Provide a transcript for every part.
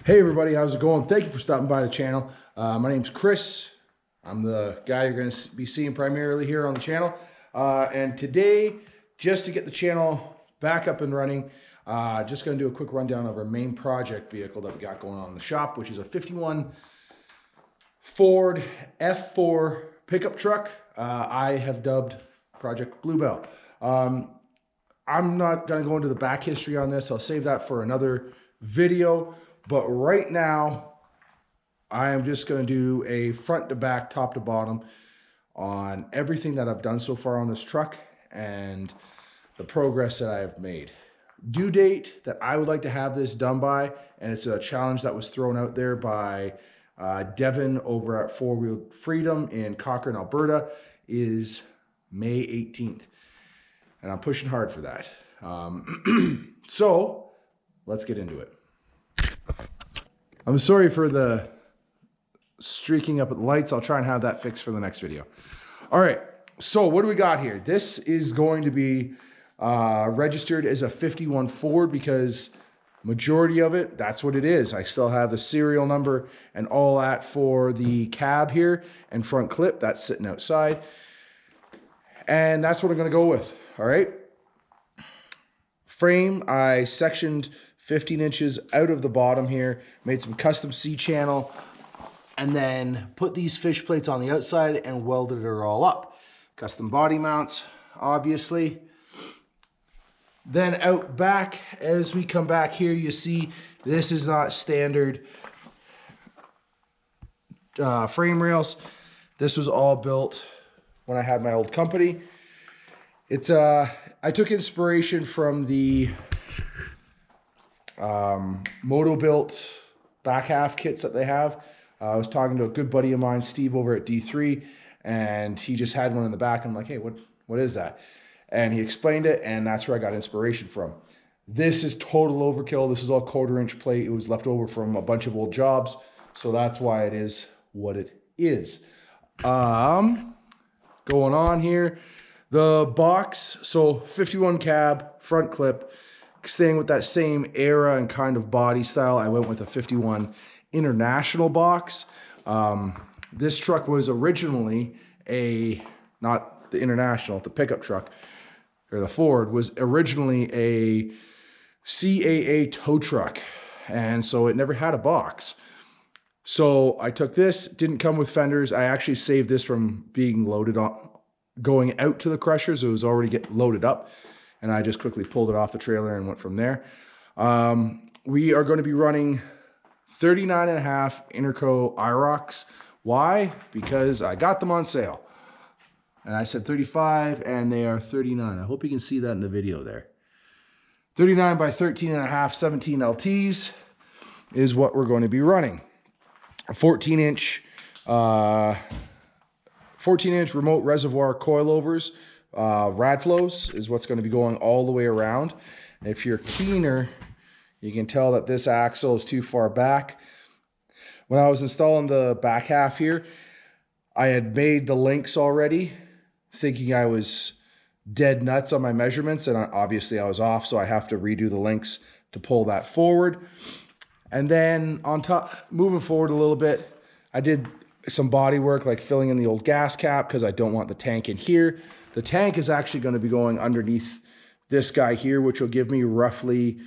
Hey everybody, how's it going? Thank you for stopping by the channel. My name's Chris. I'm the guy you're going to be seeing primarily here on the channel. And today, just to get the channel back up and running, just going to do a quick rundown of our main project vehicle that we got going on in the shop, which is a 51 Ford F100 pickup truck. I have dubbed Project BlueBell. I'm not going to go into the back history on this. I'll save that for another video. But right now, I am just going to do a front to back, top to bottom on everything that I've done so far on this truck and the progress that I have made. Due date that I would like to have this done by, and it's a challenge that was thrown out there by Devin over at Four Wheel Freedom in Cochrane, Alberta, is May 18th. And I'm pushing hard for that. So let's get into it. I'm sorry for the streaking up at the lights. I'll try and have that fixed for the next video. All right, so what do we got here? This is going to be registered as a 51 Ford because majority of it, that's what it is. I still have the serial number and all that for the cab here and front clip. That's sitting outside. And that's what I'm going to go with, all right? Frame, I sectioned 15 inches out of the bottom here, made some custom C-channel, and then put these fish plates on the outside and welded it all up. Custom body mounts, obviously. Then out back, as we come back here, you see this is not standard frame rails. This was all built when I had my old company. It's I took inspiration from the Moto-Built back half kits that they have. I was talking to a good buddy of mine, Steve, over at D3, and he just had one in the back. I'm like, hey, what is that? And he explained it, and that's where I got inspiration from. This is total overkill. This is all 1/4-inch plate. It was left over from a bunch of old jobs, so that's why it is what it is. Going on here, the box, so 51 cab, front clip, staying with that same era and kind of body style. I went with a 51 International box. This truck was originally not the International, the pickup truck, or the Ford, was originally a CAA tow truck. And so it never had a box. So I took this, didn't come with fenders. I actually saved this from being loaded on, going out to the crushers. It was already loaded up. And I just quickly pulled it off the trailer and went from there. We are going to be running 39.5 Interco IROCs. Why? Because I got them on sale. And I said 35 and they are 39. I hope you can see that in the video there. 39 by 13.5, 17 LTs is what we're going to be running. 14-inch remote reservoir coilovers. Rad flows is what's going to be going all the way around. If you're keener, you can tell that this axle is too far back. When I was installing the back half here, I had made the links already, thinking I was dead nuts on my measurements, and obviously I was off, so I have to redo the links to pull that forward. And then on top, moving forward a little bit, I did some body work like filling in the old gas cap because I don't want the tank in here. The tank is actually going to be going underneath this guy here, which will give me roughly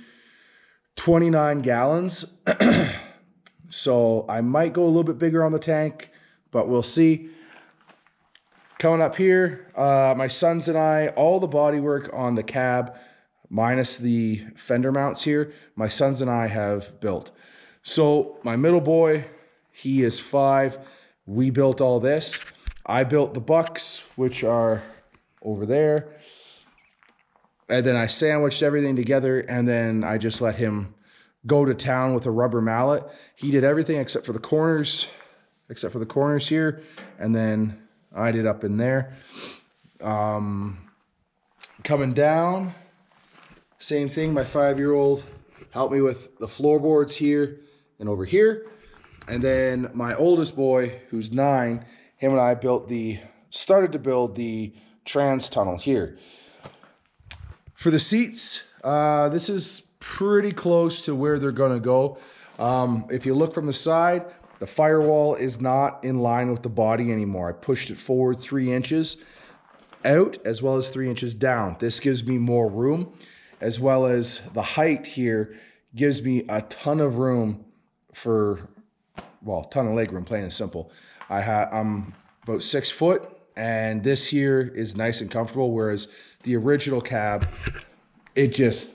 29 gallons. So I might go a little bit bigger on the tank, but we'll see. Coming up here, my sons and I, all the body work on the cab, minus the fender mounts here, my sons and I have built. So my middle boy, he is 5. We built all this. I built the bucks, which are over there. And then I sandwiched everything together, and then I just let him go to town with a rubber mallet. He did everything except for the corners, here, and then I did up in there. Coming down, same thing. My 5-year-old helped me with the floorboards here and over here. And then my oldest boy, who's 9, him and I started to build the trans tunnel here. For the seats, this is pretty close to where they're gonna go. If you look from the side, the firewall is not in line with the body anymore. I pushed it forward 3 inches out as well as 3 inches down. This gives me more room, as well as the height here gives me a ton of room for, well, ton of leg room, plain and simple. I'm about 6 foot, and this here is nice and comfortable, whereas the original cab, it just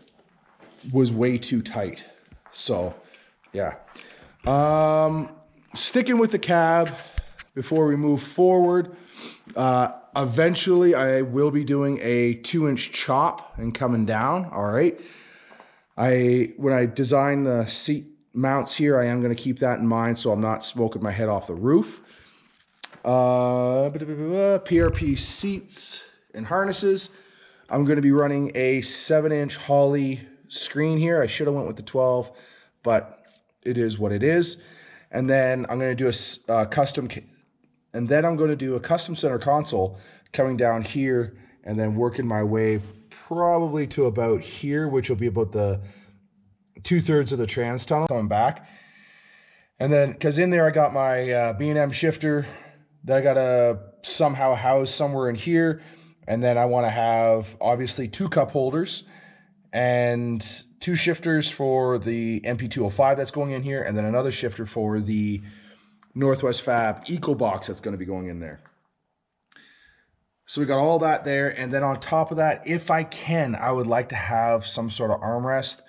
was way too tight. So yeah, sticking with the cab before we move forward. Eventually I will be doing a 2-inch chop and coming down. All right. When I design the seat mounts here, I am going to keep that in mind, so I'm not smoking my head off the roof. PRP seats and harnesses. I'm going to be running a 7-inch Holley screen here. I should have went with the 12, but it is what it is. And then I'm going to do a custom center console coming down here, and then working my way probably to about here, which will be about the 2/3 of the trans tunnel coming back. And then, because in there I got my B&M shifter that I got to somehow house somewhere in here. And then I want to have obviously 2 cup holders and 2 shifters for the MP205 that's going in here, and then another shifter for the Northwest Fab Eco Box that's going to be going in there. So we got all that there, and then on top of that, if I can, I would like to have some sort of armrest,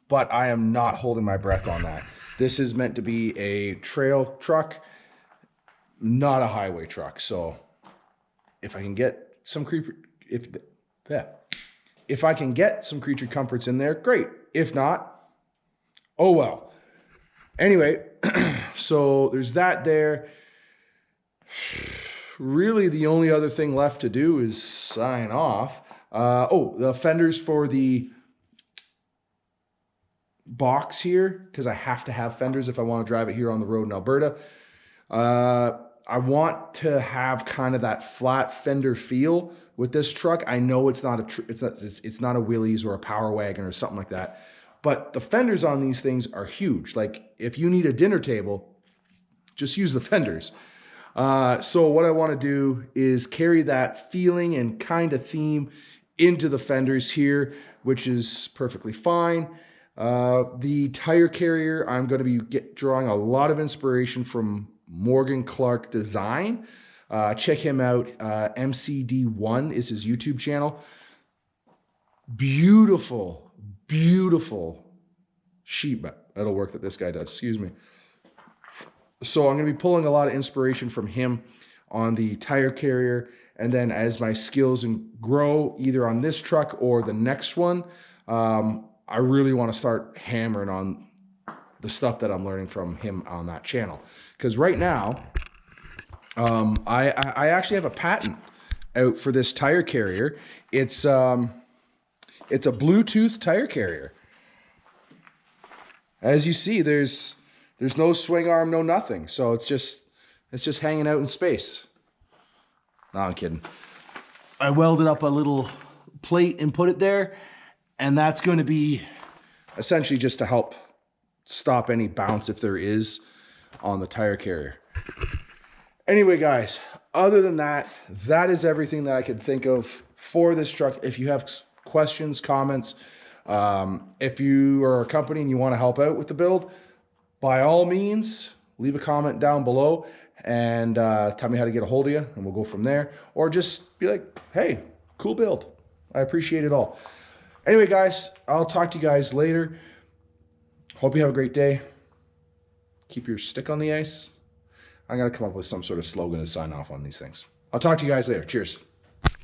but I am not holding my breath on that. This is meant to be a trail truck, not a highway truck. So if I can get some if I can get some creature comforts in there, great. If not, oh well. Anyway, so there's that there. Really, the only other thing left to do is sign off. The fenders for the box here, because I have to have fenders if I want to drive it here on the road in Alberta. I want to have kind of that flat fender feel with this truck. I know it's not a Willys or a Power Wagon or something like that, but the fenders on these things are huge. Like if you need a dinner table, just use the fenders. So what I want to do is carry that feeling and kind of theme into the fenders here, which is perfectly fine. The tire carrier, I'm going to be drawing a lot of inspiration from Morgan Clark Design. Check him out. MCD1 is his YouTube channel. Beautiful, beautiful sheet metal work that this guy does. Excuse me. So I'm going to be pulling a lot of inspiration from him on the tire carrier. And then as my skills grow, either on this truck or the next one, I really want to start hammering on the stuff that I'm learning from him on that channel. Because right now, I actually have a patent out for this tire carrier. It's a Bluetooth tire carrier. As you see, there's no swing arm, no nothing. So it's just hanging out in space. No, I'm kidding. I welded up a little plate and put it there, and that's going to be essentially just to help stop any bounce if there is on the tire carrier. Anyway, guys, other than that, that is everything that I could think of for this truck. If you have questions, comments, if you are a company and you want to help out with the build, by all means, leave a comment down below and tell me how to get a hold of you, and we'll go from there. Or just be like, hey, cool build. I appreciate it all. Anyway, guys, I'll talk to you guys later. Hope you have a great day. Keep your stick on the ice. I got to come up with some sort of slogan to sign off on these things. I'll talk to you guys later. Cheers.